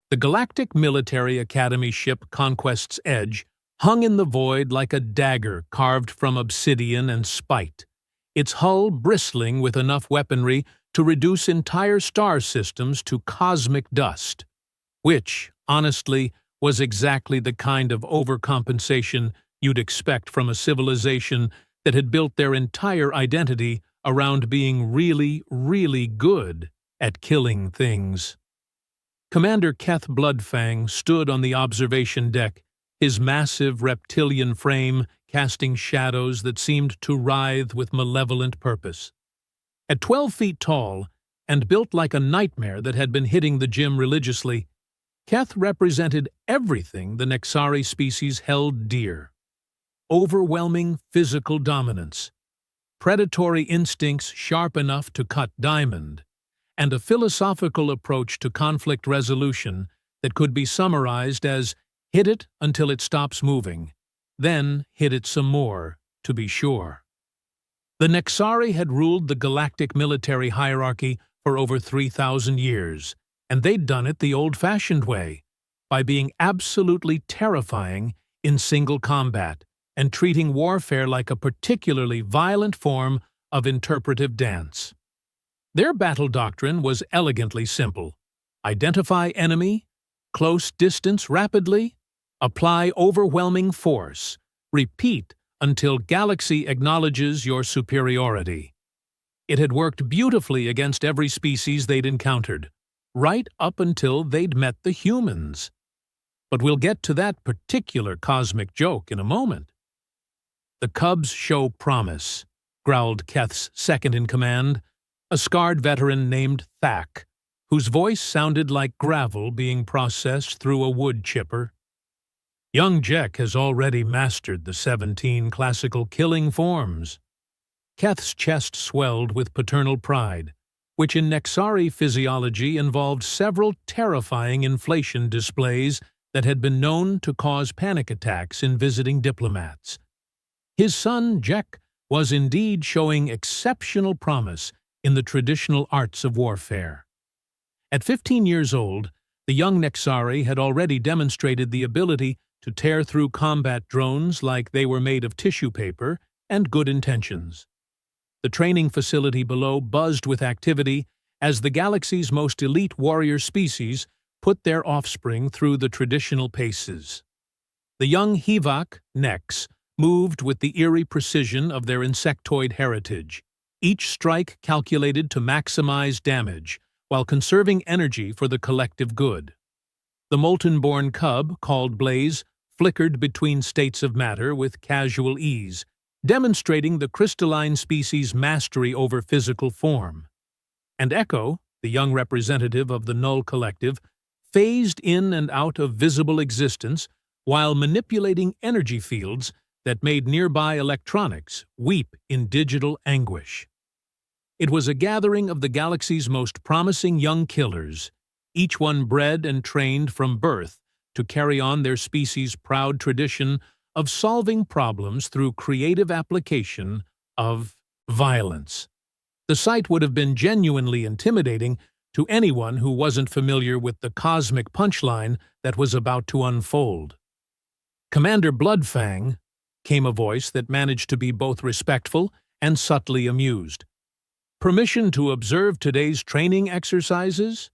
The Galactic Military Academy ship Conquest's Edge hung in the void like a dagger carved from obsidian and spite, its hull bristling with enough weaponry to reduce entire star systems to cosmic dust, which, honestly, was exactly the kind of overcompensation you'd expect from a civilization that had built their entire identity around being really, really good at killing things. Commander Keth Bloodfang stood on the observation deck, his massive reptilian frame casting shadows that seemed to writhe with malevolent purpose. At 12 feet tall, and built like a nightmare that had been hitting the gym religiously, Keth represented everything the Nexari species held dear. Overwhelming physical dominance, predatory instincts sharp enough to cut diamond, and a philosophical approach to conflict resolution that could be summarized as hit it until it stops moving, then hit it some more, to be sure. The Nexari had ruled the galactic military hierarchy for over 3,000 years, and they'd done it the old-fashioned way, by being absolutely terrifying in single combat and treating warfare like a particularly violent form of interpretive dance. Their battle doctrine was elegantly simple: identify enemy, close distance rapidly, apply overwhelming force, repeat until galaxy acknowledges your superiority. It had worked beautifully against every species they'd encountered, right up until they'd met the humans. But we'll get to that particular cosmic joke in a moment. "The Cubs show promise," growled Keth's second-in-command, a scarred veteran named Thack, whose voice sounded like gravel being processed through a wood chipper. "Young Jek has already mastered the 17 classical killing forms." Keth's chest swelled with paternal pride, which in Nexari physiology involved several terrifying inflation displays that had been known to cause panic attacks in visiting diplomats. His son, Jek, was indeed showing exceptional promise in the traditional arts of warfare. At 15 years old, the young Nexari had already demonstrated the ability to tear through combat drones like they were made of tissue paper and good intentions. The training facility below buzzed with activity as the galaxy's most elite warrior species put their offspring through the traditional paces. The young Hivak, Nex, moved with the eerie precision of their insectoid heritage, each strike calculated to maximize damage while conserving energy for the collective good. The molten-born cub, called Blaze, flickered between states of matter with casual ease, demonstrating the crystalline species' mastery over physical form. And Echo, the young representative of the Null Collective, phased in and out of visible existence while manipulating energy fields that made nearby electronics weep in digital anguish. It was a gathering of the galaxy's most promising young killers, each one bred and trained from birth to carry on their species' proud tradition of solving problems through creative application of violence. The sight would have been genuinely intimidating to anyone who wasn't familiar with the cosmic punchline that was about to unfold. "Commander Bloodfang," came a voice that managed to be both respectful and subtly amused. "Permission to observe today's training exercises?"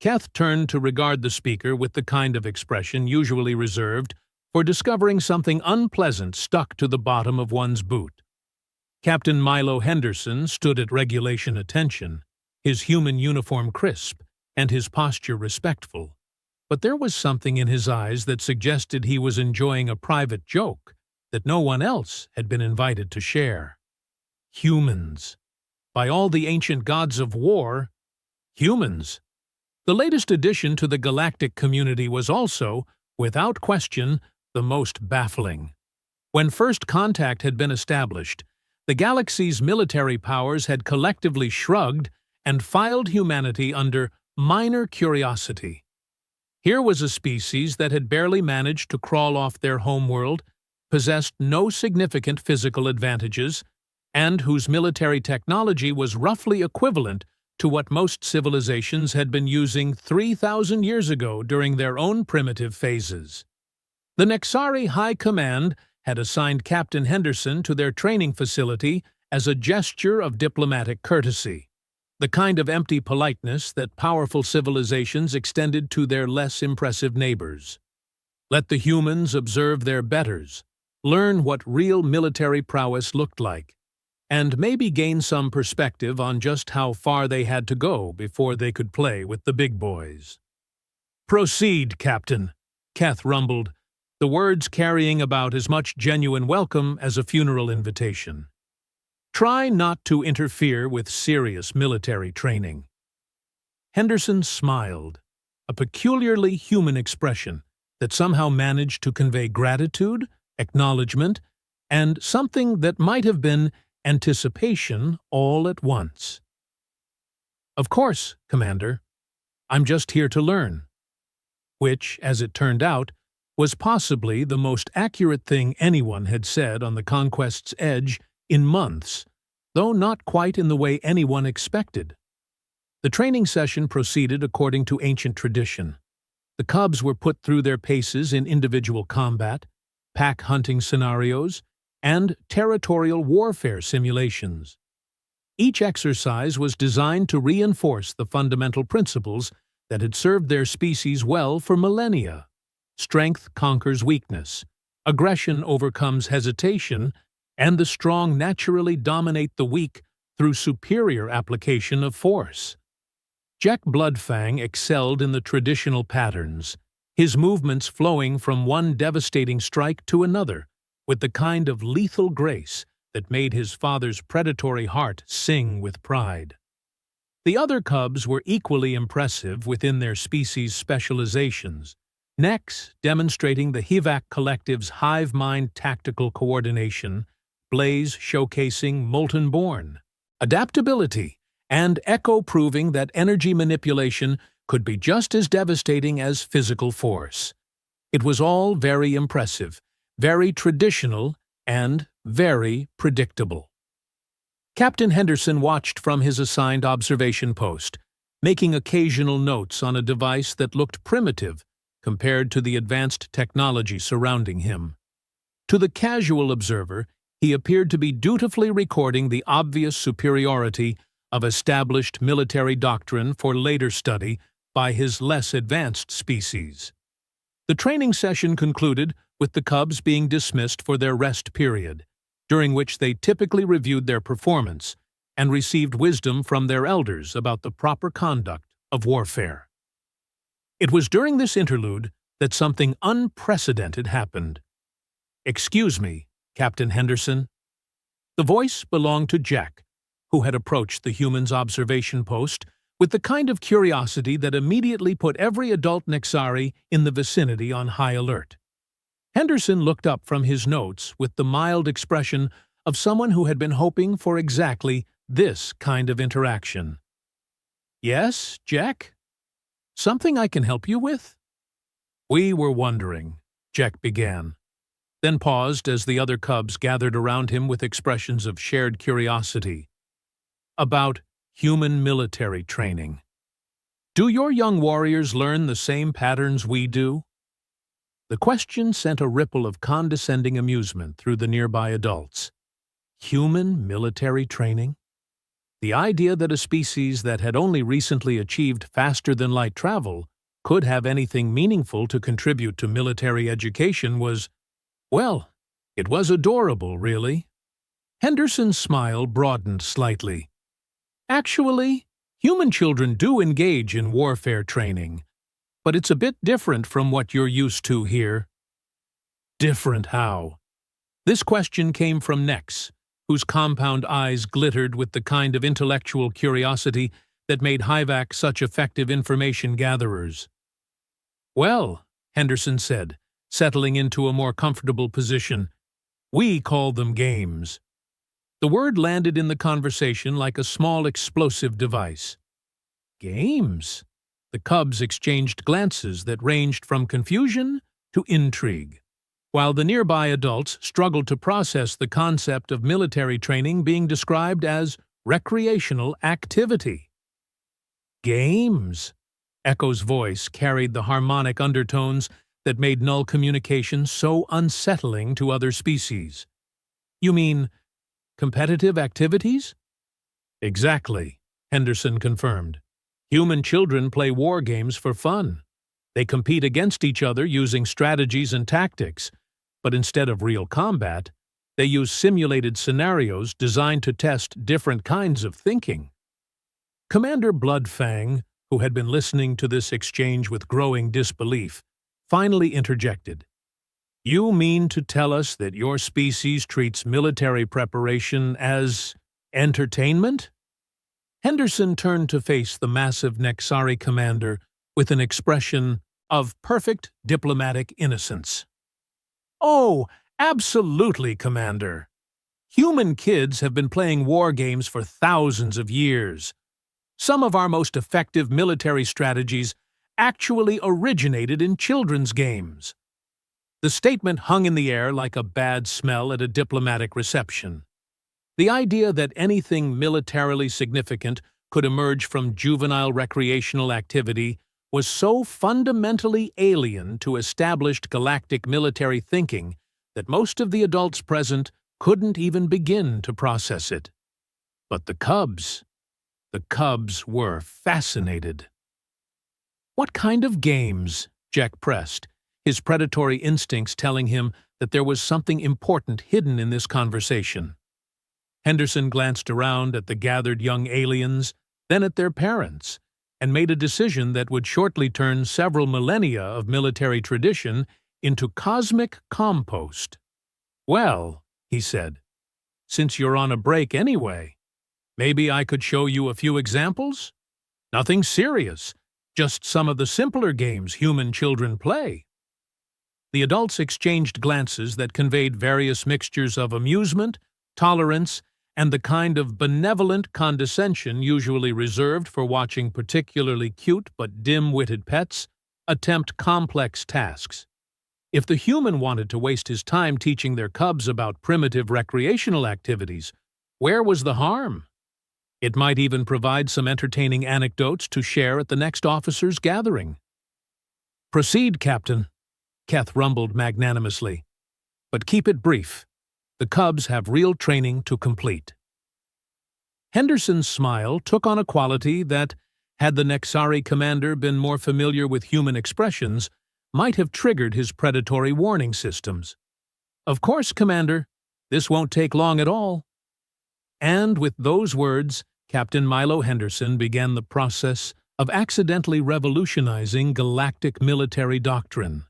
Keth turned to regard the speaker with the kind of expression usually reserved for discovering something unpleasant stuck to the bottom of one's boot. Captain Milo Henderson stood at regulation attention, his human uniform crisp and his posture respectful, but there was something in his eyes that suggested he was enjoying a private joke that no one else had been invited to share. Humans. By all the ancient gods of war, humans. The latest addition to the galactic community was also, without question, the most baffling. When first contact had been established, the galaxy's military powers had collectively shrugged and filed humanity under minor curiosity. Here was a species that had barely managed to crawl off their homeworld, possessed no significant physical advantages, and whose military technology was roughly equivalent to what most civilizations had been using 3,000 years ago during their own primitive phases. The Nexari High Command had assigned Captain Henderson to their training facility as a gesture of diplomatic courtesy, the kind of empty politeness that powerful civilizations extended to their less impressive neighbors. Let the humans observe their betters, learn what real military prowess looked like, and maybe gain some perspective on just how far they had to go before they could play with the big boys. "Proceed, Captain," Keth rumbled, the words carrying about as much genuine welcome as a funeral invitation. "Try not to interfere with serious military training." Henderson smiled, a peculiarly human expression that somehow managed to convey gratitude, acknowledgement, and something that might have been anticipation all at once. "Of course, Commander. I'm just here to learn." Which, as it turned out, was possibly the most accurate thing anyone had said on the Conquest's Edge in months, though not quite in the way anyone expected. The training session proceeded according to ancient tradition. The cubs were put through their paces in individual combat, pack hunting scenarios, and territorial warfare simulations. Each exercise was designed to reinforce the fundamental principles that had served their species well for millennia. Strength conquers weakness, aggression overcomes hesitation, and the strong naturally dominate the weak through superior application of force. Jack Bloodfang excelled in the traditional patterns, his movements flowing from one devastating strike to another, with the kind of lethal grace that made his father's predatory heart sing with pride. The other cubs were equally impressive within their species' specializations, Nex demonstrating the HFY Collective's hive mind tactical coordination, Blaze showcasing Molten Born, adaptability, and Echo proving that energy manipulation could be just as devastating as physical force. It was all very impressive, very traditional, and very predictable. Captain Henderson watched from his assigned observation post, making occasional notes on a device that looked primitive compared to the advanced technology surrounding him. To the casual observer, he appeared to be dutifully recording the obvious superiority of established military doctrine for later study by his less advanced species. The training session concluded with the cubs being dismissed for their rest period, during which they typically reviewed their performance and received wisdom from their elders about the proper conduct of warfare. It was during this interlude that something unprecedented happened. "Excuse me, Captain Henderson." The voice belonged to Jack, who had approached the human's observation post with the kind of curiosity that immediately put every adult Nexari in the vicinity on high alert. Henderson looked up from his notes with the mild expression of someone who had been hoping for exactly this kind of interaction. "Yes, Jack? Something I can help you with?" "We were wondering," Jack began, then paused as the other cubs gathered around him with expressions of shared curiosity. "About human military training. Do your young warriors learn the same patterns we do?" The question sent a ripple of condescending amusement through the nearby adults. Human military training? The idea that a species that had only recently achieved faster-than-light travel could have anything meaningful to contribute to military education was, well, it was adorable, really. Henderson's smile broadened slightly. "Actually, human children do engage in warfare training, but it's a bit different from what you're used to here." "Different how?" This question came from Nex, whose compound eyes glittered with the kind of intellectual curiosity that made HFY such effective information gatherers. "Well," Henderson said, settling into a more comfortable position, "we call them games." The word landed in the conversation like a small explosive device. "Games?" The cubs exchanged glances that ranged from confusion to intrigue, while the nearby adults struggled to process the concept of military training being described as recreational activity. Games? Echo's voice carried the harmonic undertones that made null communication so unsettling to other species. You mean competitive activities? Exactly, Henderson confirmed. Human children play war games for fun. They compete against each other using strategies and tactics, but instead of real combat, they use simulated scenarios designed to test different kinds of thinking. Commander Bloodfang, who had been listening to this exchange with growing disbelief, finally interjected. You mean to tell us that your species treats military preparation as entertainment? Henderson turned to face the massive Nexari commander with an expression of perfect diplomatic innocence. Oh, absolutely, Commander. Human kids have been playing war games for thousands of years. Some of our most effective military strategies actually originated in children's games. The statement hung in the air like a bad smell at a diplomatic reception. The idea that anything militarily significant could emerge from juvenile recreational activity was so fundamentally alien to established galactic military thinking that most of the adults present couldn't even begin to process it. But the Cubs were fascinated. What kind of games? Jack pressed, his predatory instincts telling him that there was something important hidden in this conversation. Henderson glanced around at the gathered young aliens, then at their parents, and made a decision that would shortly turn several millennia of military tradition into cosmic compost. Well, he said, since you're on a break anyway, maybe I could show you a few examples? Nothing serious, just some of the simpler games human children play. The adults exchanged glances that conveyed various mixtures of amusement, tolerance, and the kind of benevolent condescension usually reserved for watching particularly cute but dim-witted pets attempt complex tasks. If the human wanted to waste his time teaching their cubs about primitive recreational activities, where was the harm? It might even provide some entertaining anecdotes to share at the next officers' gathering. Proceed, Captain, Keth rumbled magnanimously. But keep it brief. The Cubs have real training to complete. Henderson's smile took on a quality that, had the Nexari commander been more familiar with human expressions, might have triggered his predatory warning systems. Of course, Commander, this won't take long at all. And with those words, Captain Milo Henderson began the process of accidentally revolutionizing galactic military doctrine,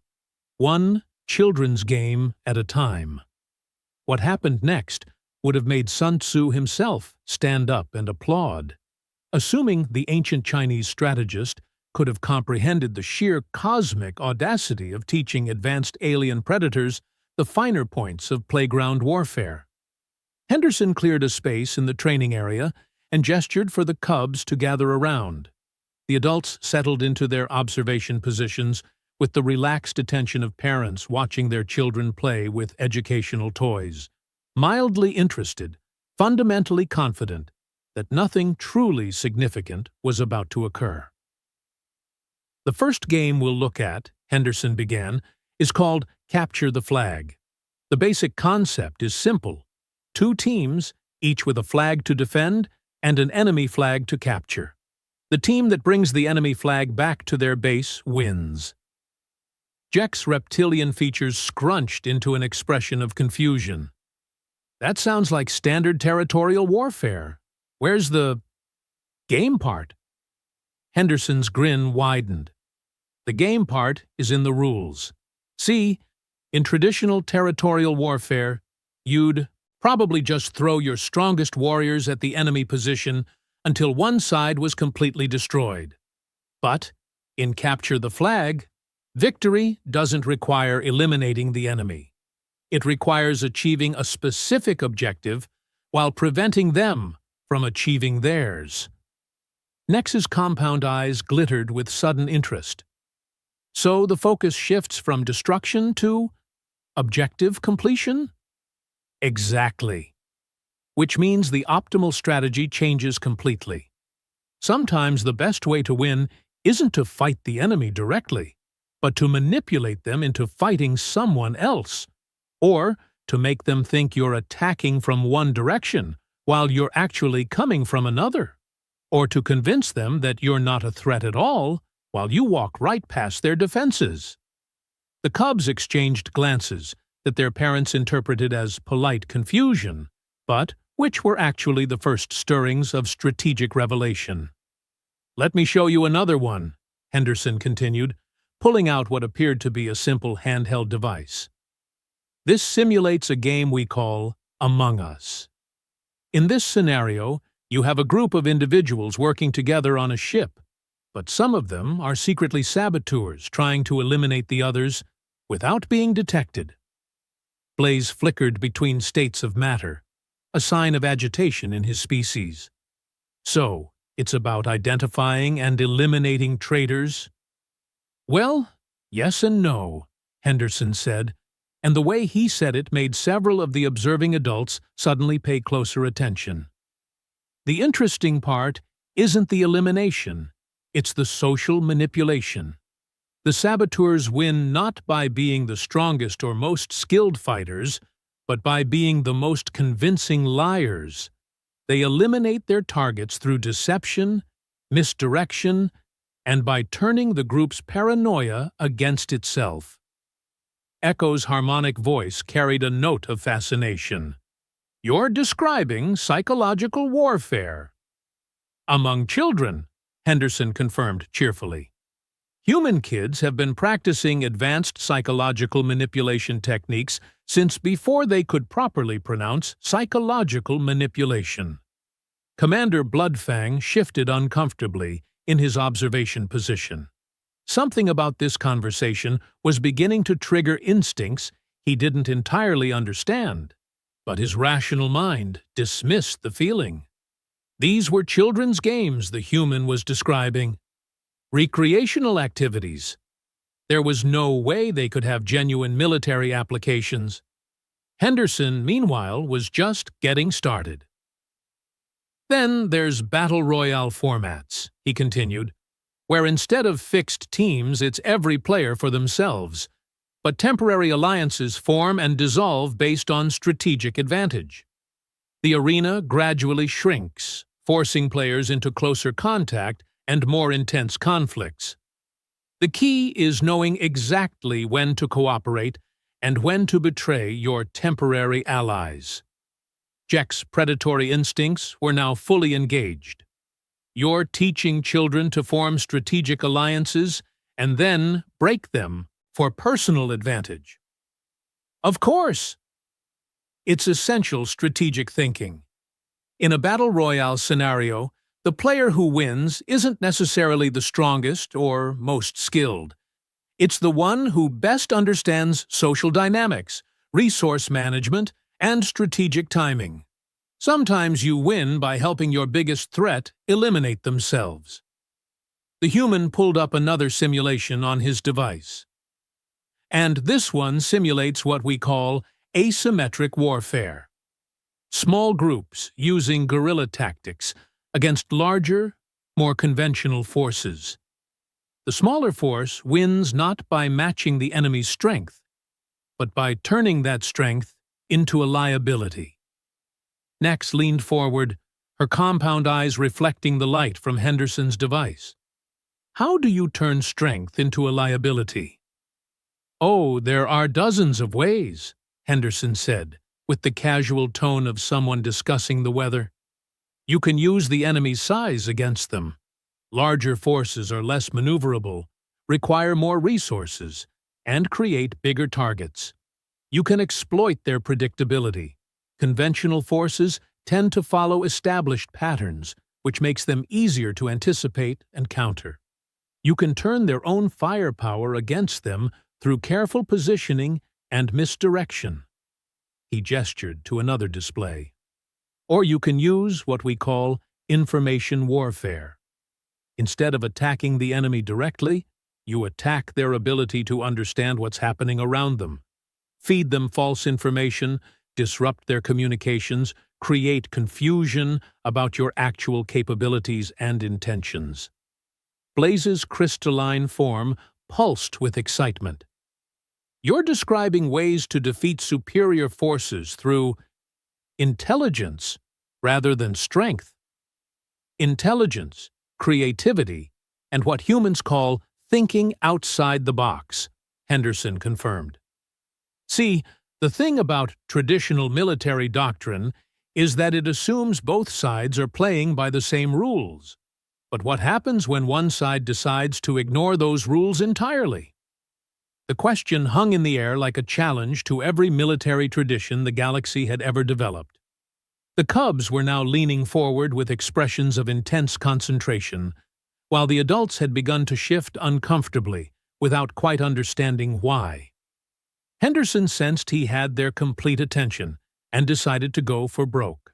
one children's game at a time. What happened next would have made Sun Tzu himself stand up and applaud. Assuming the ancient Chinese strategist could have comprehended the sheer cosmic audacity of teaching advanced alien predators the finer points of playground warfare. Henderson cleared a space in the training area and gestured for the Cubs to gather around. The adults settled into their observation positions with the relaxed attention of parents watching their children play with educational toys, mildly interested, fundamentally confident that nothing truly significant was about to occur. The first game we'll look at, Henderson began, is called Capture the Flag. The basic concept is simple. 2 teams, each with a flag to defend and an enemy flag to capture. The team that brings the enemy flag back to their base wins. Jack's reptilian features scrunched into an expression of confusion. That sounds like standard territorial warfare. Where's the game part? Henderson's grin widened. The game part is in the rules. See, in traditional territorial warfare, you'd probably just throw your strongest warriors at the enemy position until one side was completely destroyed. But in Capture the Flag, victory doesn't require eliminating the enemy. It requires achieving a specific objective while preventing them from achieving theirs. Nex's compound eyes glittered with sudden interest. So the focus shifts from destruction to objective completion? Exactly. Which means the optimal strategy changes completely. Sometimes the best way to win isn't to fight the enemy directly, but to manipulate them into fighting someone else, or to make them think you're attacking from one direction while you're actually coming from another, or to convince them that you're not a threat at all while you walk right past their defenses. The cubs exchanged glances that their parents interpreted as polite confusion, but which were actually the first stirrings of strategic revelation. "Let me show you another one," Henderson continued, pulling out what appeared to be a simple handheld device. "This simulates a game we call Among Us. In this scenario, you have a group of individuals working together on a ship, but some of them are secretly saboteurs trying to eliminate the others without being detected." Blaze flickered between states of matter, a sign of agitation in his species. "So, it's about identifying and eliminating traitors?" "Well, yes and no," Henderson said, and the way he said it made several of the observing adults suddenly pay closer attention. "The interesting part isn't the elimination, it's the social manipulation. The saboteurs win not by being the strongest or most skilled fighters, but by being the most convincing liars. They eliminate their targets through deception, misdirection, and by turning the group's paranoia against itself." Echo's harmonic voice carried a note of fascination. "You're describing psychological warfare." "Among children," Henderson confirmed cheerfully. "Human kids have been practicing advanced psychological manipulation techniques since before they could properly pronounce psychological manipulation." Commander Bloodfang shifted uncomfortably in his observation position. Something about this conversation was beginning to trigger instincts he didn't entirely understand, but his rational mind dismissed the feeling. These were children's games the human was describing. Recreational activities. There was no way they could have genuine military applications. Henderson, meanwhile, was just getting started. "Then there's battle royale formats," he continued, "where instead of fixed teams it's every player for themselves, but temporary alliances form and dissolve based on strategic advantage. The arena gradually shrinks, forcing players into closer contact and more intense conflicts. The key is knowing exactly when to cooperate and when to betray your temporary allies." Jack's predatory instincts were now fully engaged. "You're teaching children to form strategic alliances and then break them for personal advantage." "Of course!" "It's essential strategic thinking. In a battle royale scenario, the player who wins isn't necessarily the strongest or most skilled. It's the one who best understands social dynamics, resource management, and strategic timing. Sometimes you win by helping your biggest threat eliminate themselves." The human pulled up another simulation on his device. "And this one simulates what we call asymmetric warfare. Small groups using guerrilla tactics against larger, more conventional forces. The smaller force wins not by matching the enemy's strength, but by turning that strength into a liability." Nex leaned forward, her compound eyes reflecting the light from Henderson's device. "How do you turn strength into a liability?" "Oh, there are dozens of ways," Henderson said, with the casual tone of someone discussing the weather. "You can use the enemy's size against them. Larger forces are less maneuverable, require more resources, and create bigger targets. You can exploit their predictability. Conventional forces tend to follow established patterns, which makes them easier to anticipate and counter. You can turn their own firepower against them through careful positioning and misdirection." He gestured to another display. "Or you can use what we call information warfare. Instead of attacking the enemy directly, you attack their ability to understand what's happening around them. Feed them false information, disrupt their communications, create confusion about your actual capabilities and intentions. Blaze's crystalline form pulsed with excitement. You're describing ways to defeat superior forces through intelligence rather than strength. Intelligence, creativity, and what humans call thinking outside the box, Henderson confirmed. See, the thing about traditional military doctrine is that it assumes both sides are playing by the same rules. But what happens when one side decides to ignore those rules entirely? The question hung in the air like a challenge to every military tradition the galaxy had ever developed. The Cubs were now leaning forward with expressions of intense concentration, while the adults had begun to shift uncomfortably, without quite understanding why. Henderson sensed he had their complete attention and decided to go for broke.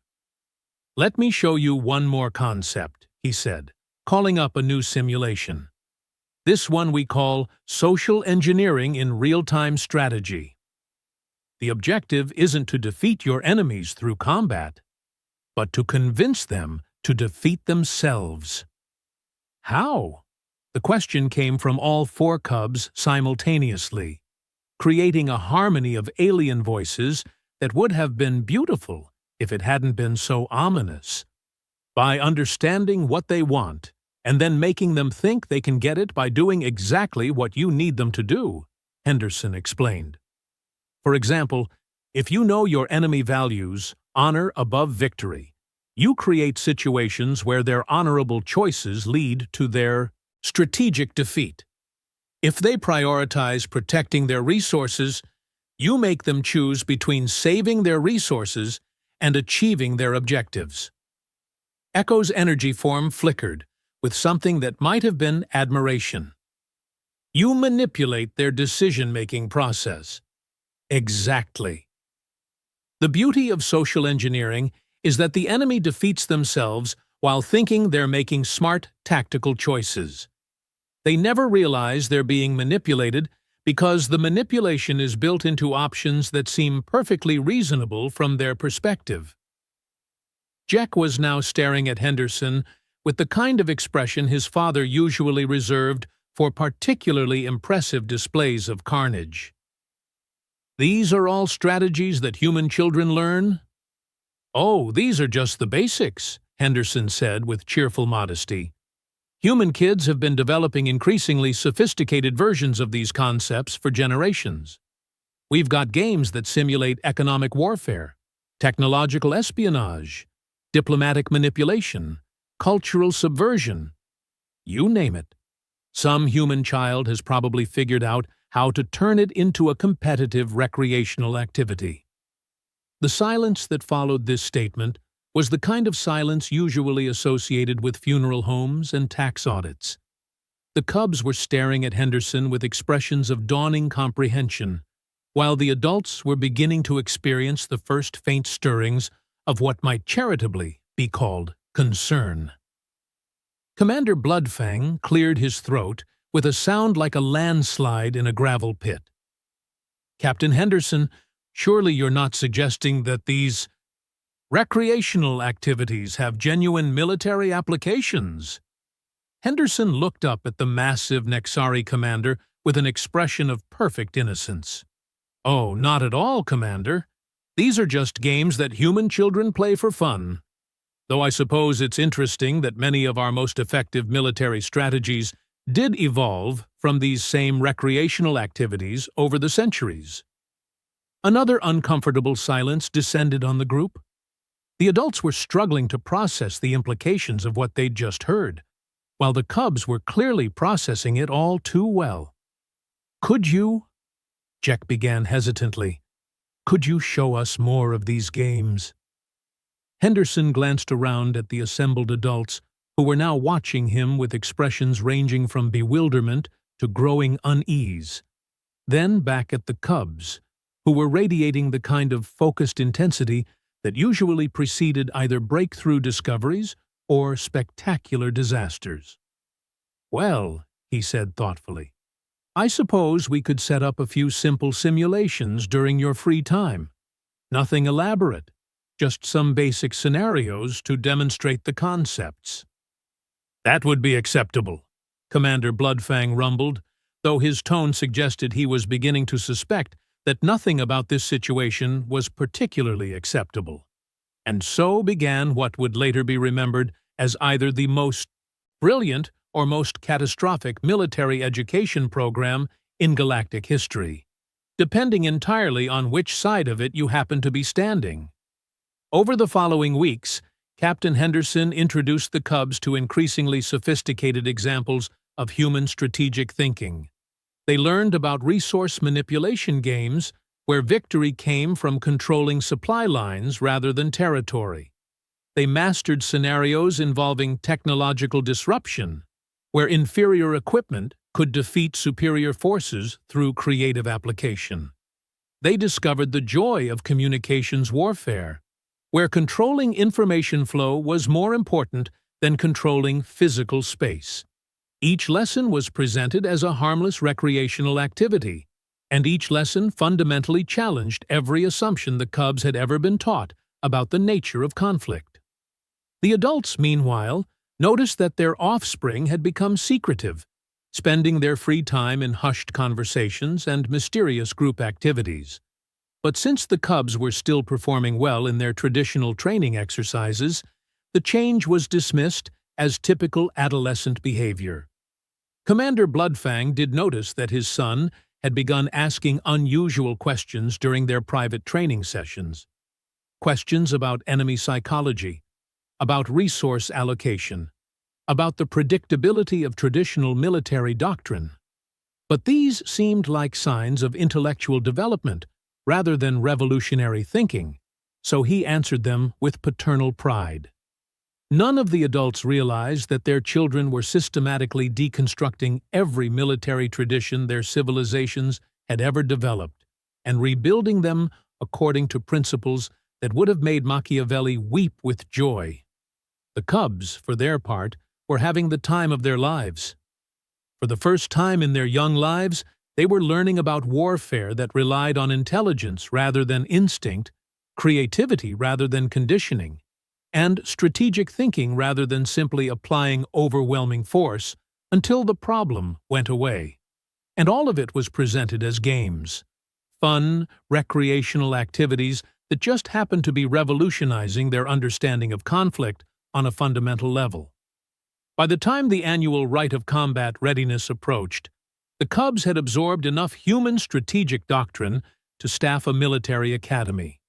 "Let me show you one more concept," he said, calling up a new simulation. "This one we call social engineering in real-time strategy. The objective isn't to defeat your enemies through combat, but to convince them to defeat themselves." How? The question came from all four Cubs simultaneously, creating a harmony of alien voices that would have been beautiful if it hadn't been so ominous. By understanding what they want, and then making them think they can get it by doing exactly what you need them to do, Henderson explained. For example, if you know your enemy values honor above victory, you create situations where their honorable choices lead to their strategic defeat. If they prioritize protecting their resources, you make them choose between saving their resources and achieving their objectives. Echo's energy form flickered with something that might have been admiration. You manipulate their decision-making process. Exactly. The beauty of social engineering is that the enemy defeats themselves while thinking they're making smart, tactical choices. They never realize they're being manipulated because the manipulation is built into options that seem perfectly reasonable from their perspective. Jack was now staring at Henderson with the kind of expression his father usually reserved for particularly impressive displays of carnage. "These are all strategies that human children learn?" "Oh, these are just the basics," Henderson said with cheerful modesty. "Human kids have been developing increasingly sophisticated versions of these concepts for generations. We've got games that simulate economic warfare, technological espionage, diplomatic manipulation, cultural subversion. You name it. Some human child has probably figured out how to turn it into a competitive recreational activity." The silence that followed this statement was the kind of silence usually associated with funeral homes and tax audits. The Cubs were staring at Henderson with expressions of dawning comprehension, while the adults were beginning to experience the first faint stirrings of what might charitably be called concern. Commander Bloodfang cleared his throat with a sound like a landslide in a gravel pit. "Captain Henderson, surely you're not suggesting that these recreational activities have genuine military applications?" Henderson looked up at the massive Nexari commander with an expression of perfect innocence. "Oh, not at all, Commander. These are just games that human children play for fun. Though I suppose it's interesting that many of our most effective military strategies did evolve from these same recreational activities over the centuries." Another uncomfortable silence descended on the group. The adults were struggling to process the implications of what they'd just heard, while the Cubs were clearly processing it all too well. "Could you?" Jack began hesitantly. "Could you show us more of these games?" Henderson glanced around at the assembled adults, who were now watching him with expressions ranging from bewilderment to growing unease. Then back at the Cubs, who were radiating the kind of focused intensity that usually preceded either breakthrough discoveries or spectacular disasters. "Well," he said thoughtfully, "I suppose we could set up a few simple simulations during your free time. Nothing elaborate, just some basic scenarios to demonstrate the concepts. "That would be acceptable," Commander Bloodfang rumbled, though his tone suggested he was beginning to suspect that nothing about this situation was particularly acceptable. And so began what would later be remembered as either the most brilliant or most catastrophic military education program in galactic history, depending entirely on which side of it you happen to be standing. Over the following weeks, Captain Henderson introduced the Cubs to increasingly sophisticated examples of human strategic thinking. They learned about resource manipulation games where victory came from controlling supply lines rather than territory. They mastered scenarios involving technological disruption, where inferior equipment could defeat superior forces through creative application. They discovered the joy of communications warfare, where controlling information flow was more important than controlling physical space. Each lesson was presented as a harmless recreational activity, and each lesson fundamentally challenged every assumption the Cubs had ever been taught about the nature of conflict. The adults, meanwhile, noticed that their offspring had become secretive, spending their free time in hushed conversations and mysterious group activities. But since the Cubs were still performing well in their traditional training exercises, the change was dismissed as typical adolescent behavior. Commander Bloodfang did notice that his son had begun asking unusual questions during their private training sessions. Questions about enemy psychology, about resource allocation, about the predictability of traditional military doctrine. But these seemed like signs of intellectual development rather than revolutionary thinking, so he answered them with paternal pride. None of the adults realized that their children were systematically deconstructing every military tradition their civilizations had ever developed and rebuilding them according to principles that would have made Machiavelli weep with joy. The Cubs, for their part, were having the time of their lives. For the first time in their young lives, they were learning about warfare that relied on intelligence rather than instinct, creativity rather than conditioning, and strategic thinking rather than simply applying overwhelming force until the problem went away. And all of it was presented as games. Fun, recreational activities that just happened to be revolutionizing their understanding of conflict on a fundamental level. By the time the annual Rite of Combat Readiness approached, the Cubs had absorbed enough human strategic doctrine to staff a military academy.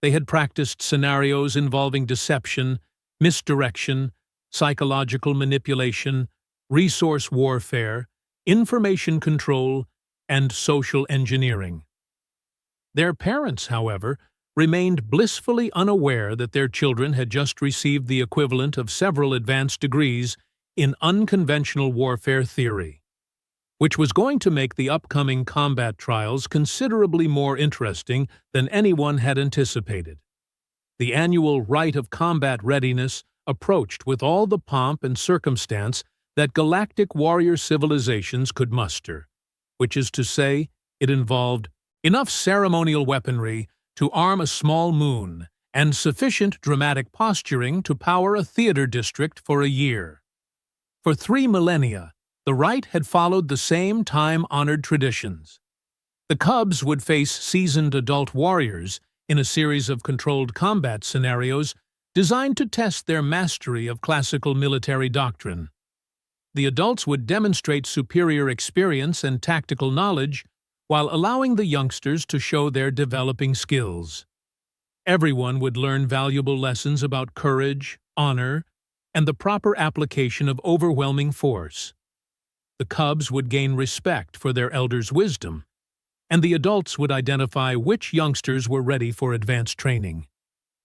They had practiced scenarios involving deception, misdirection, psychological manipulation, resource warfare, information control, and social engineering. Their parents, however, remained blissfully unaware that their children had just received the equivalent of several advanced degrees in unconventional warfare theory, which was going to make the upcoming combat trials considerably more interesting than anyone had anticipated. The annual Rite of Combat Readiness approached with all the pomp and circumstance that galactic warrior civilizations could muster, which is to say, it involved enough ceremonial weaponry to arm a small moon and sufficient dramatic posturing to power a theater district for a year. For 3 millennia, the rite had followed the same time-honored traditions. The Cubs would face seasoned adult warriors in a series of controlled combat scenarios designed to test their mastery of classical military doctrine. The adults would demonstrate superior experience and tactical knowledge while allowing the youngsters to show their developing skills. Everyone would learn valuable lessons about courage, honor, and the proper application of overwhelming force. The Cubs would gain respect for their elders' wisdom, and the adults would identify which youngsters were ready for advanced training.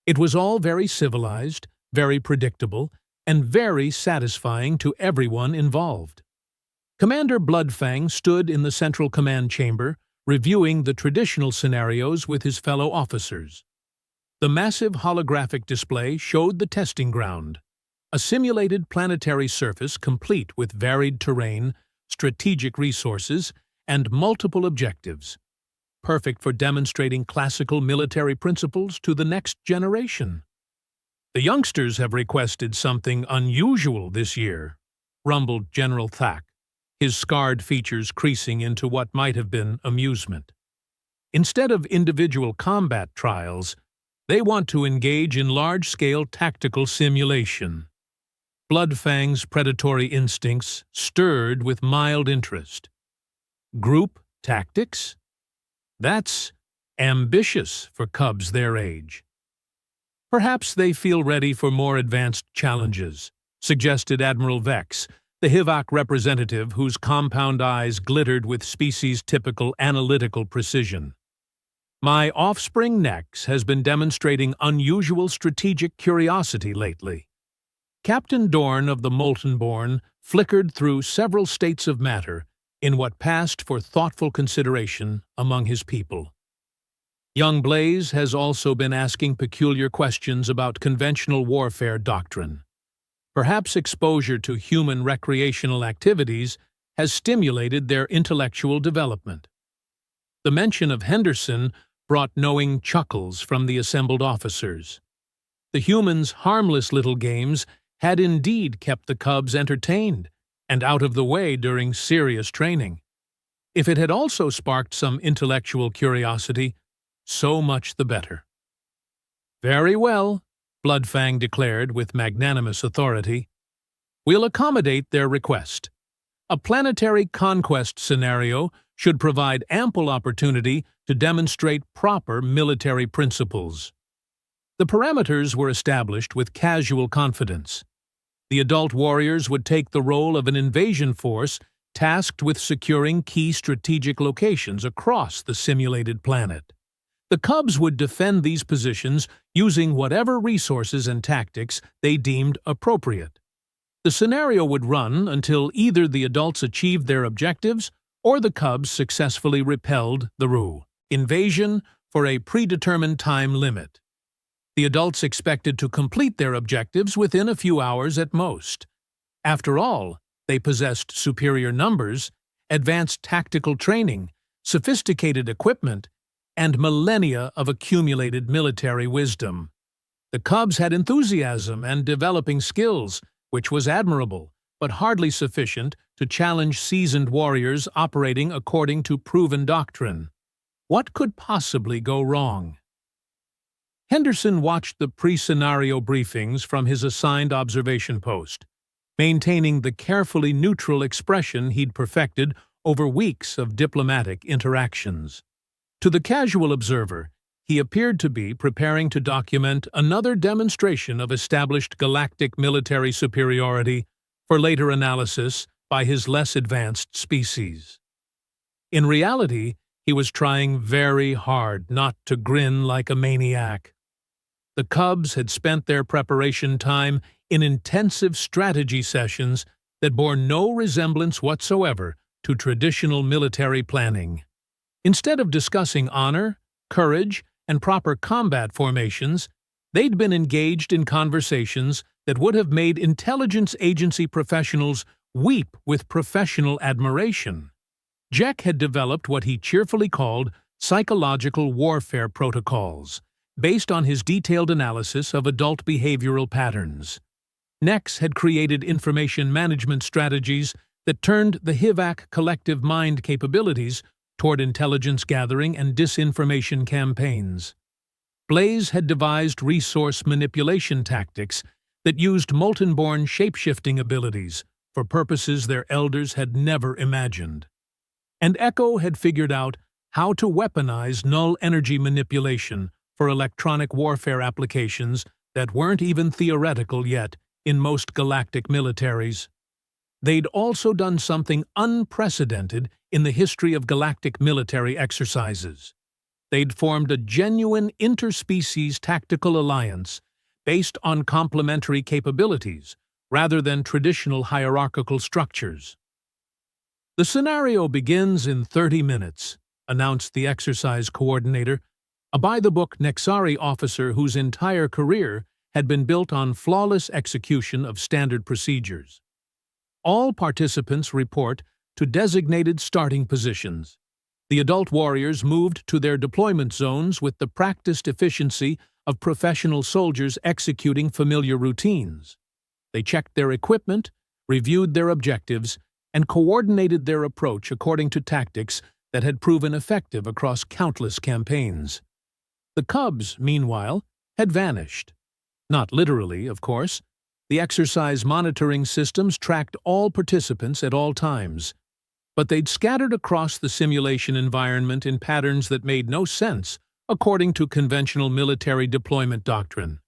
It was all very civilized, very predictable, and very satisfying to everyone involved. Commander Bloodfang stood in the Central Command Chamber, reviewing the traditional scenarios with his fellow officers. The massive holographic display showed the testing ground, a simulated planetary surface complete with varied terrain, strategic resources, and multiple objectives. perfect for demonstrating classical military principles to the next generation. The youngsters have requested something unusual this year, rumbled General Thack, his scarred features creasing into what might have been amusement. Instead of individual combat trials, they want to engage in large-scale tactical simulation. Bloodfang's predatory instincts stirred with mild interest. Group tactics? That's ambitious for cubs their age. Perhaps they feel ready for more advanced challenges, suggested Admiral Vex, the HFY representative whose compound eyes glittered with species-typical analytical precision. My offspring Nex has been demonstrating unusual strategic curiosity lately. Captain Dorn of the Moltenborn flickered through several states of matter in what passed for thoughtful consideration among his people. Young Blaze has also been asking peculiar questions about conventional warfare doctrine. Perhaps exposure to human recreational activities has stimulated their intellectual development. The mention of Henderson brought knowing chuckles from the assembled officers. The humans' harmless little games had indeed kept the cubs entertained and out of the way during serious training. If it had also sparked some intellectual curiosity, so much the better. Very well, Bloodfang declared with magnanimous authority. We'll accommodate their request. A planetary conquest scenario should provide ample opportunity to demonstrate proper military principles. The parameters were established with casual confidence. The adult warriors would take the role of an invasion force tasked with securing key strategic locations across the simulated planet. The cubs would defend these positions using whatever resources and tactics they deemed appropriate. The scenario would run until either the adults achieved their objectives or the cubs successfully repelled the invasion for a predetermined time limit. The adults expected to complete their objectives within a few hours at most. After all, they possessed superior numbers, advanced tactical training, sophisticated equipment, and millennia of accumulated military wisdom. The cubs had enthusiasm and developing skills, which was admirable, but hardly sufficient to challenge seasoned warriors operating according to proven doctrine. What could possibly go wrong? Henderson watched the pre-scenario briefings from his assigned observation post, maintaining the carefully neutral expression he'd perfected over weeks of diplomatic interactions. To the casual observer, he appeared to be preparing to document another demonstration of established galactic military superiority for later analysis by his less advanced species. In reality, he was trying very hard not to grin like a maniac. The cubs had spent their preparation time in intensive strategy sessions that bore no resemblance whatsoever to traditional military planning. Instead of discussing honor, courage, and proper combat formations, they'd been engaged in conversations that would have made intelligence agency professionals weep with professional admiration. Jack had developed what he cheerfully called psychological warfare protocols, based on his detailed analysis of adult behavioral patterns. Nex had created information management strategies that turned the HFY collective mind capabilities toward intelligence gathering and disinformation campaigns. Blaze had devised resource manipulation tactics that used Moltenborn shape-shifting abilities for purposes their elders had never imagined. And Echo had figured out how to weaponize null energy manipulation for electronic warfare applications that weren't even theoretical yet in most galactic militaries. They'd also done something unprecedented in the history of galactic military exercises. They'd formed a genuine interspecies tactical alliance based on complementary capabilities rather than traditional hierarchical structures. The scenario begins in 30 minutes, announced the exercise coordinator, a by-the-book Nexari officer whose entire career had been built on flawless execution of standard procedures. All participants report to designated starting positions. The adult warriors moved to their deployment zones with the practiced efficiency of professional soldiers executing familiar routines. They checked their equipment, reviewed their objectives, and coordinated their approach according to tactics that had proven effective across countless campaigns. The cubs, meanwhile, had vanished. Not literally, of course. The exercise monitoring systems tracked all participants at all times, but they'd scattered across the simulation environment in patterns that made no sense according to conventional military deployment doctrine.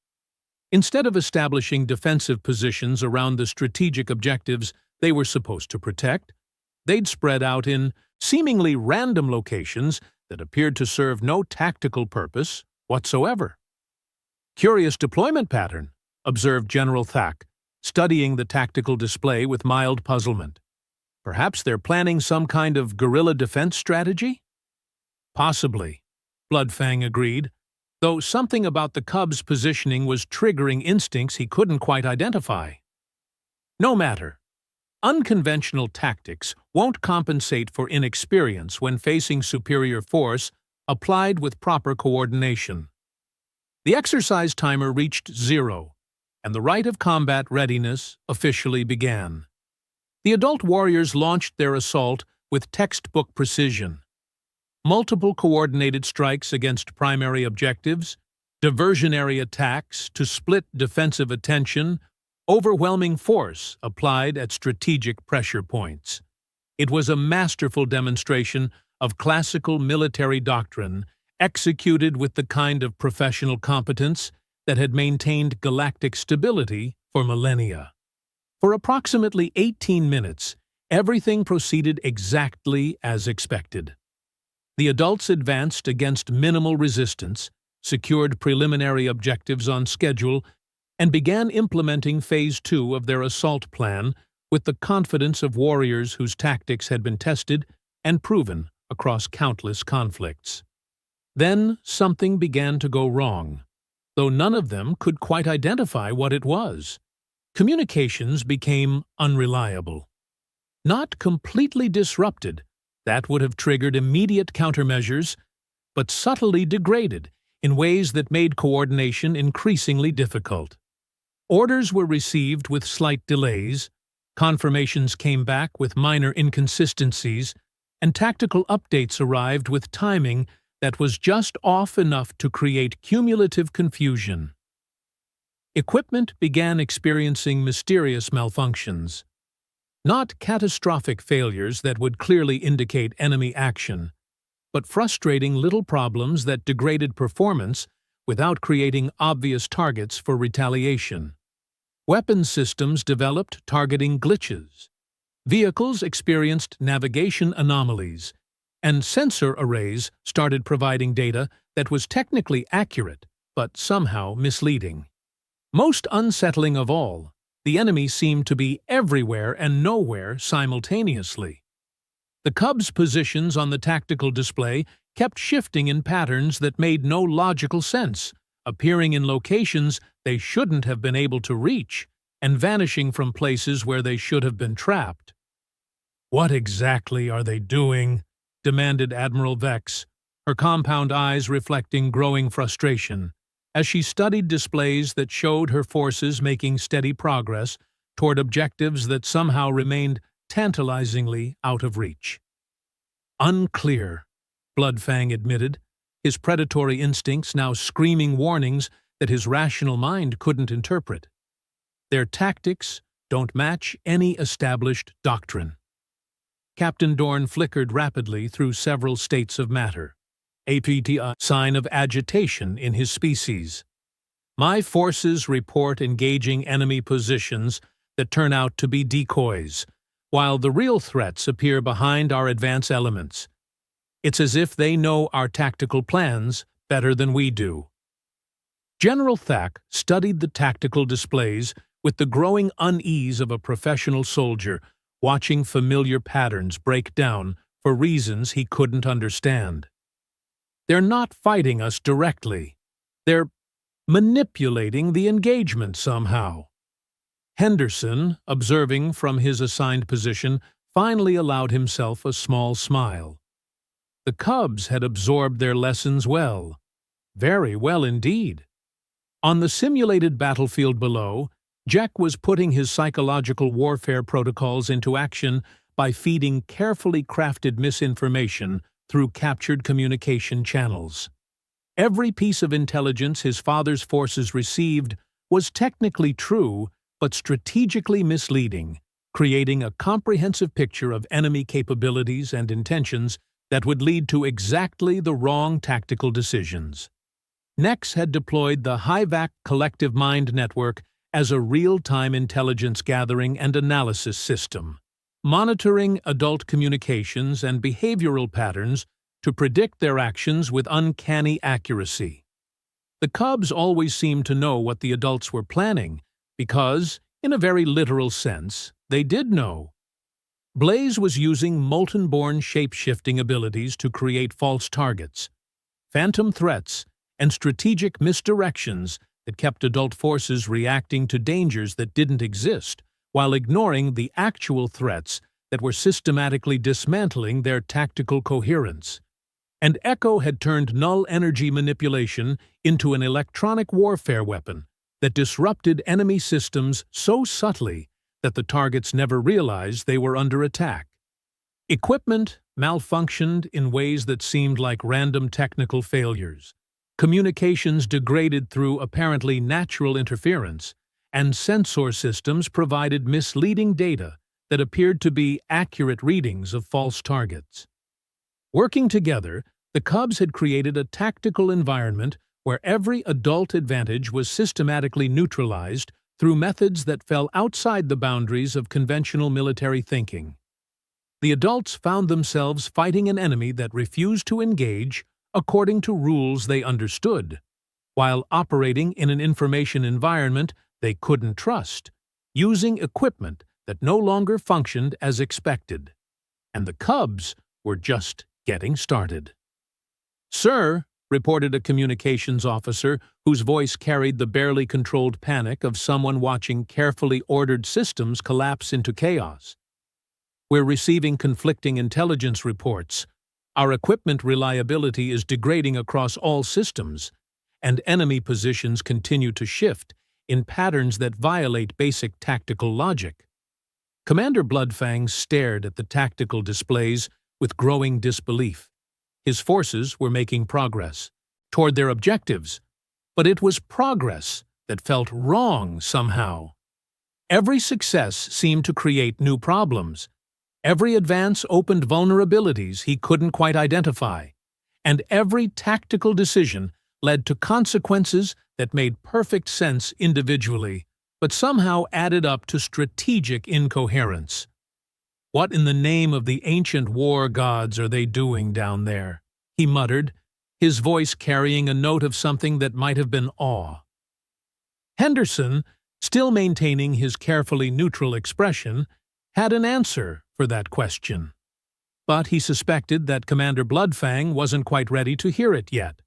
Instead of establishing defensive positions around the strategic objectives they were supposed to protect, they'd spread out in seemingly random locations that appeared to serve no tactical purpose whatsoever. "Curious deployment pattern," observed General Thack, studying the tactical display with mild puzzlement. "Perhaps they're planning some kind of guerrilla defense strategy?" "Possibly," Bloodfang agreed, though something about the cub's positioning was triggering instincts he couldn't quite identify. No matter. Unconventional tactics won't compensate for inexperience when facing superior force applied with proper coordination. The exercise timer reached 0, and the rite of combat readiness officially began. The adult warriors launched their assault with textbook precision. Multiple coordinated strikes against primary objectives, diversionary attacks to split defensive attention, overwhelming force applied at strategic pressure points. It was a masterful demonstration of classical military doctrine executed with the kind of professional competence that had maintained galactic stability for millennia. For approximately 18 minutes, everything proceeded exactly as expected. The adults advanced against minimal resistance, secured preliminary objectives on schedule, and began implementing Phase 2 of their assault plan with the confidence of warriors whose tactics had been tested and proven across countless conflicts. Then something began to go wrong, though none of them could quite identify what it was. Communications became unreliable. Not completely disrupted, that would have triggered immediate countermeasures, but subtly degraded in ways that made coordination increasingly difficult. Orders were received with slight delays, confirmations came back with minor inconsistencies, and tactical updates arrived with timing that was just off enough to create cumulative confusion. Equipment began experiencing mysterious malfunctions. Not catastrophic failures that would clearly indicate enemy action, but frustrating little problems that degraded performance without creating obvious targets for retaliation. Weapon systems developed targeting glitches. Vehicles experienced navigation anomalies, and sensor arrays started providing data that was technically accurate, but somehow misleading. Most unsettling of all, the enemy seemed to be everywhere and nowhere simultaneously. The cubs' positions on the tactical display kept shifting in patterns that made no logical sense, appearing in locations they shouldn't have been able to reach, and vanishing from places where they should have been trapped. "What exactly are they doing?" demanded Admiral Vex, her compound eyes reflecting growing frustration, as she studied displays that showed her forces making steady progress toward objectives that somehow remained tantalizingly out of reach. "Unclear," Bloodfang admitted, his predatory instincts now screaming warnings that his rational mind couldn't interpret. "Their tactics don't match any established doctrine." Captain Dorn flickered rapidly through several states of matter, a sign of agitation in his species. "My forces report engaging enemy positions that turn out to be decoys, while the real threats appear behind our advance elements. It's as if they know our tactical plans better than we do." General Thack studied the tactical displays with the growing unease of a professional soldier watching familiar patterns break down for reasons he couldn't understand. "They're not fighting us directly. They're manipulating the engagement somehow." Henderson, observing from his assigned position, finally allowed himself a small smile. The cubs had absorbed their lessons well, very well indeed. On the simulated battlefield below, Jack was putting his psychological warfare protocols into action by feeding carefully crafted misinformation through captured communication channels. Every piece of intelligence his father's forces received was technically true but strategically misleading, creating a comprehensive picture of enemy capabilities and intentions that would lead to exactly the wrong tactical decisions. Nex had deployed the HFY Collective Mind Network as a real-time intelligence gathering and analysis system, monitoring adult communications and behavioral patterns to predict their actions with uncanny accuracy. The cubs always seemed to know what the adults were planning because, in a very literal sense, they did know. Blaze was using molten-born shape-shifting abilities to create false targets, phantom threats, and strategic misdirections that kept adult forces reacting to dangers that didn't exist, while ignoring the actual threats that were systematically dismantling their tactical coherence. And Echo had turned null energy manipulation into an electronic warfare weapon that disrupted enemy systems so subtly that the targets never realized they were under attack. Equipment malfunctioned in ways that seemed like random technical failures. Communications degraded through apparently natural interference, and sensor systems provided misleading data that appeared to be accurate readings of false targets. Working together, the cubs had created a tactical environment where every adult advantage was systematically neutralized through methods that fell outside the boundaries of conventional military thinking. The adults found themselves fighting an enemy that refused to engage according to rules they understood, while operating in an information environment they couldn't trust, using equipment that no longer functioned as expected. And the cubs were just getting started. "Sir," reported a communications officer whose voice carried the barely controlled panic of someone watching carefully ordered systems collapse into chaos. "We're receiving conflicting intelligence reports. Our equipment reliability is degrading across all systems, and enemy positions continue to shift in patterns that violate basic tactical logic." Commander Bloodfang stared at the tactical displays with growing disbelief. His forces were making progress toward their objectives, but it was progress that felt wrong somehow. Every success seemed to create new problems. Every advance opened vulnerabilities he couldn't quite identify, and every tactical decision led to consequences that made perfect sense individually, but somehow added up to strategic incoherence. "What in the name of the ancient war gods are they doing down there?" he muttered, his voice carrying a note of something that might have been awe. Henderson, still maintaining his carefully neutral expression, had an answer for that question. But he suspected that Commander Bloodfang wasn't quite ready to hear it yet.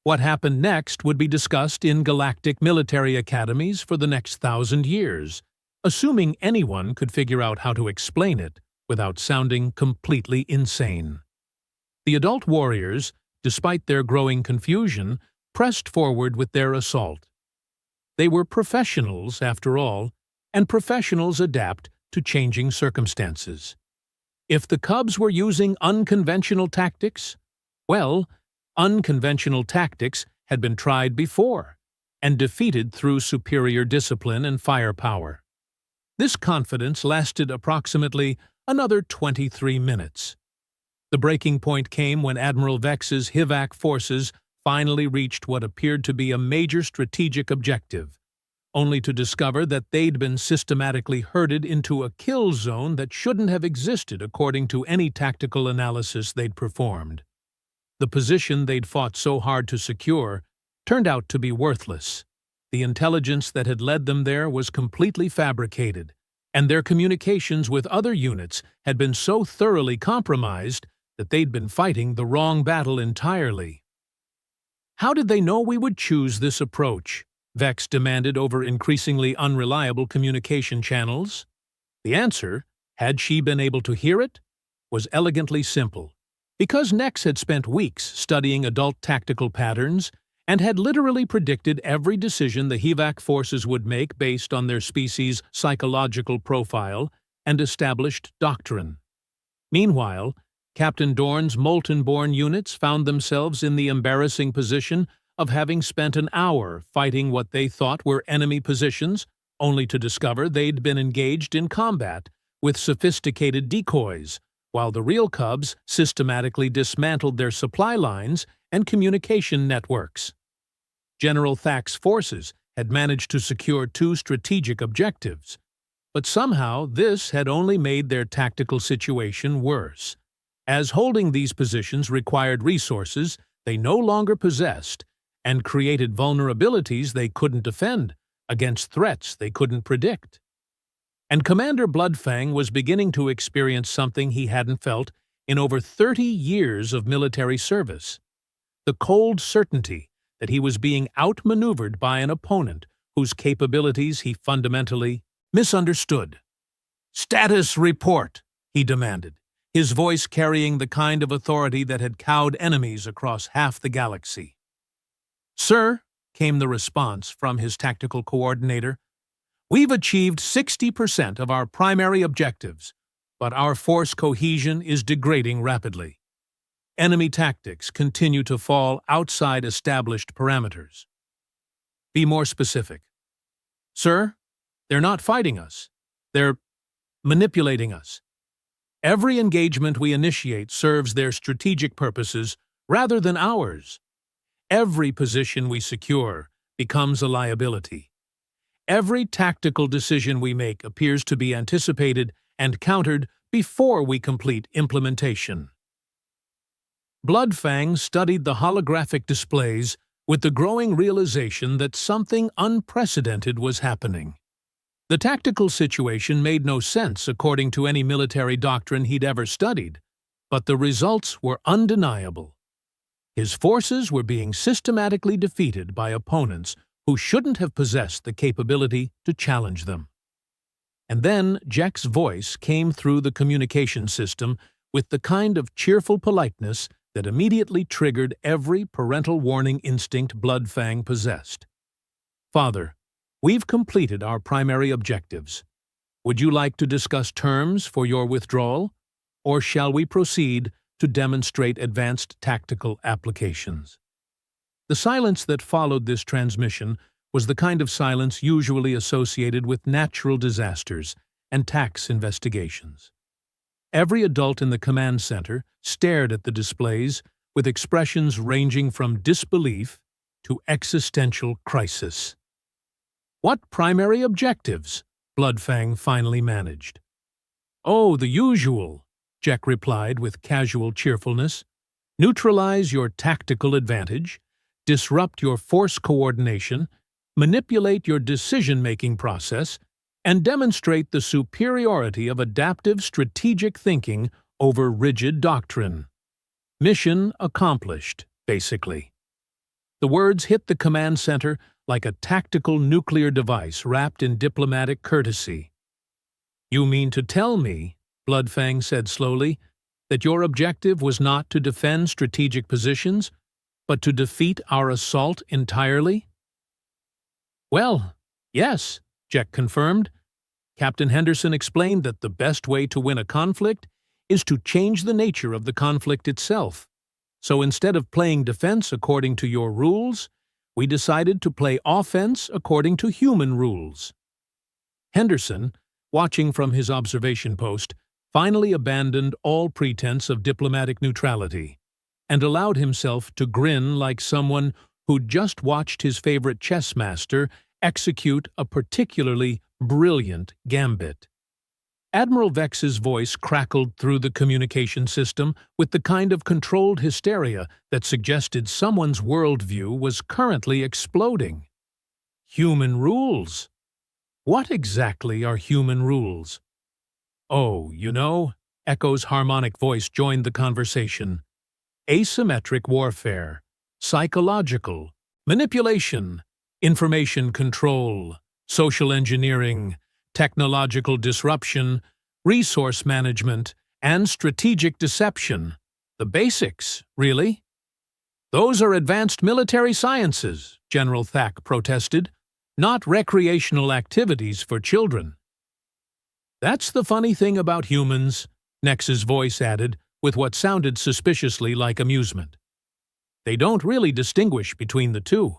What happened next would be discussed in galactic military academies for the next 1,000 years, assuming anyone could figure out how to explain it without sounding completely insane. The adult warriors, despite their growing confusion, pressed forward with their assault. They were professionals, after all, and professionals adapt to changing circumstances. If the cubs were using unconventional tactics, well, unconventional tactics had been tried before and defeated through superior discipline and firepower. This confidence lasted approximately another 23 minutes. The breaking point came when Admiral Vex's HFY forces finally reached what appeared to be a major strategic objective, only to discover that they'd been systematically herded into a kill zone that shouldn't have existed according to any tactical analysis they'd performed. The position they'd fought so hard to secure turned out to be worthless. The intelligence that had led them there was completely fabricated, and their communications with other units had been so thoroughly compromised that they'd been fighting the wrong battle entirely. "How did they know we would choose this approach?" Vex demanded over increasingly unreliable communication channels. The answer, had she been able to hear it, was elegantly simple. Because Nex had spent weeks studying adult tactical patterns and had literally predicted every decision the HVAC forces would make based on their species' psychological profile and established doctrine. Meanwhile, Captain Dorn's Molten-born units found themselves in the embarrassing position of having spent an hour fighting what they thought were enemy positions, only to discover they'd been engaged in combat with sophisticated decoys, while the real Cubs systematically dismantled their supply lines and communication networks. General Thak's forces had managed to secure 2 strategic objectives, but somehow this had only made their tactical situation worse, as holding these positions required resources they no longer possessed and created vulnerabilities they couldn't defend against threats they couldn't predict. And Commander Bloodfang was beginning to experience something he hadn't felt in over 30 years of military service: the cold certainty that he was being outmaneuvered by an opponent whose capabilities he fundamentally misunderstood. "Status report," he demanded, his voice carrying the kind of authority that had cowed enemies across half the galaxy. "Sir," came the response from his tactical coordinator, "we've achieved 60% of our primary objectives, but our force cohesion is degrading rapidly. Enemy tactics continue to fall outside established parameters." "Be more specific." "Sir, they're not fighting us. They're manipulating us. Every engagement we initiate serves their strategic purposes rather than ours. Every position we secure becomes a liability. Every tactical decision we make appears to be anticipated and countered before we complete implementation." Bloodfang studied the holographic displays with the growing realization that something unprecedented was happening. The tactical situation made no sense according to any military doctrine he'd ever studied, but the results were undeniable. His forces were being systematically defeated by opponents who shouldn't have possessed the capability to challenge them. And then Jack's voice came through the communication system with the kind of cheerful politeness that immediately triggered every parental warning instinct Bloodfang possessed. "Father, we've completed our primary objectives. Would you like to discuss terms for your withdrawal, or shall we proceed to demonstrate advanced tactical applications?" The silence that followed this transmission was the kind of silence usually associated with natural disasters and tax investigations. Every adult in the command center stared at the displays with expressions ranging from disbelief to existential crisis. "What primary objectives?" Bloodfang finally managed. "Oh, the usual," Jack replied with casual cheerfulness. "Neutralize your tactical advantage, disrupt your force coordination, manipulate your decision-making process, and demonstrate the superiority of adaptive strategic thinking over rigid doctrine. Mission accomplished, basically." The words hit the command center like a tactical nuclear device wrapped in diplomatic courtesy. "You mean to tell me," Bloodfang said slowly, "that your objective was not to defend strategic positions, but to defeat our assault entirely?" "Well, yes," Jack confirmed. "Captain Henderson explained that the best way to win a conflict is to change the nature of the conflict itself. So instead of playing defense according to your rules, we decided to play offense according to human rules." Henderson, watching from his observation post, finally abandoned all pretense of diplomatic neutrality and allowed himself to grin like someone who'd just watched his favorite chess master execute a particularly brilliant gambit. Admiral Vex's voice crackled through the communication system with the kind of controlled hysteria that suggested someone's worldview was currently exploding. "Human rules? What exactly are human rules?" "Oh, you know," Echo's harmonic voice joined the conversation. "Asymmetric warfare, psychological, manipulation, information control, social engineering, technological disruption, resource management, and strategic deception. The basics, really? Those are advanced military sciences, General Thack protested, not recreational activities for children. That's the funny thing about humans, Nex's voice added, with what sounded suspiciously like amusement. They don't really distinguish between the two.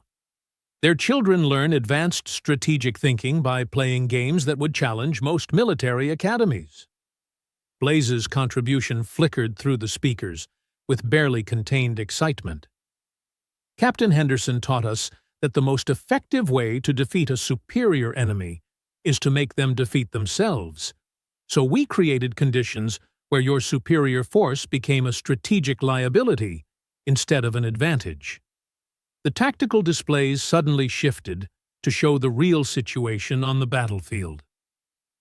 Their children learn advanced strategic thinking by playing games that would challenge most military academies. Blaze's contribution flickered through the speakers, with barely contained excitement. Captain Henderson taught us that the most effective way to defeat a superior enemy is to make them defeat themselves. So we created conditions where your superior force became a strategic liability instead of an advantage. The tactical displays suddenly shifted to show the real situation on the battlefield.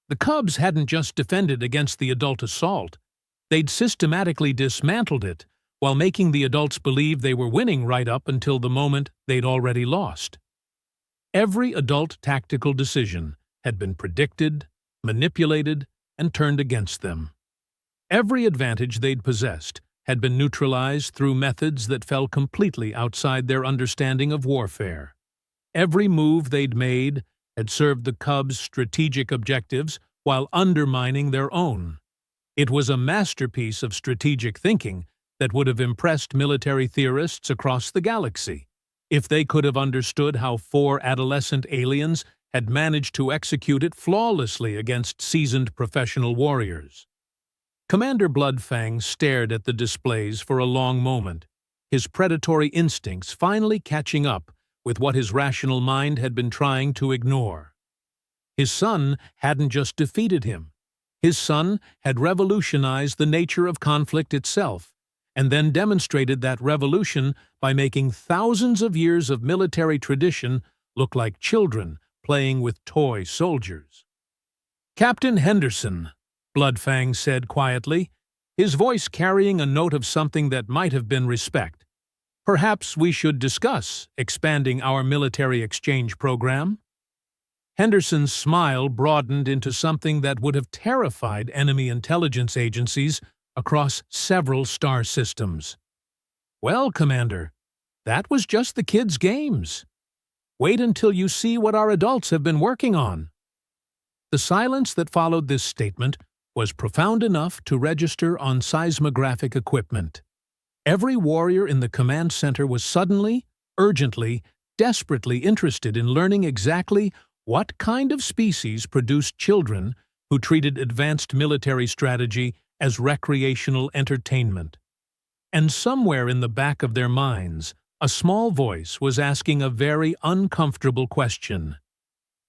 The Cubs hadn't just defended against the adult assault, they'd systematically dismantled it while making the adults believe they were winning right up until the moment they'd already lost. Every adult tactical decision had been predicted, manipulated, and turned against them. Every advantage they'd possessed had been neutralized through methods that fell completely outside their understanding of warfare. Every move they'd made had served the Cubs' strategic objectives while undermining their own. It was a masterpiece of strategic thinking that would have impressed military theorists across the galaxy if they could have understood how 4 adolescent aliens had managed to execute it flawlessly against seasoned professional warriors. Commander Bloodfang stared at the displays for a long moment, his predatory instincts finally catching up with what his rational mind had been trying to ignore. His son hadn't just defeated him. His son had revolutionized the nature of conflict itself, and then demonstrated that revolution by making thousands of years of military tradition look like children playing with toy soldiers. "Captain Henderson," Bloodfang said quietly, his voice carrying a note of something that might have been respect. "Perhaps we should discuss expanding our military exchange program?" Henderson's smile broadened into something that would have terrified enemy intelligence agencies across several star systems. "Well, Commander, that was just the kids' games. Wait until you see what our adults have been working on." The silence that followed this statement was profound enough to register on seismographic equipment. Every warrior in the command center was suddenly, urgently, desperately interested in learning exactly what kind of species produced children who treated advanced military strategy as recreational entertainment. And somewhere in the back of their minds, a small voice was asking a very uncomfortable question.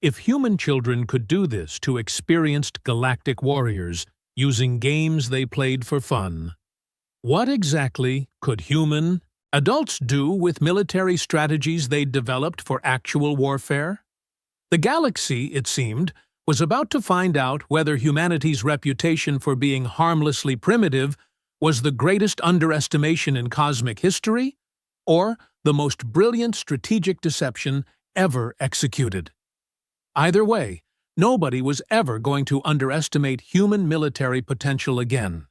If human children could do this to experienced galactic warriors using games they played for fun, what exactly could human adults do with military strategies they'd developed for actual warfare? The galaxy, it seemed, was about to find out whether humanity's reputation for being harmlessly primitive was the greatest underestimation in cosmic history, or the most brilliant strategic deception ever executed. Either way, nobody was ever going to underestimate human military potential again.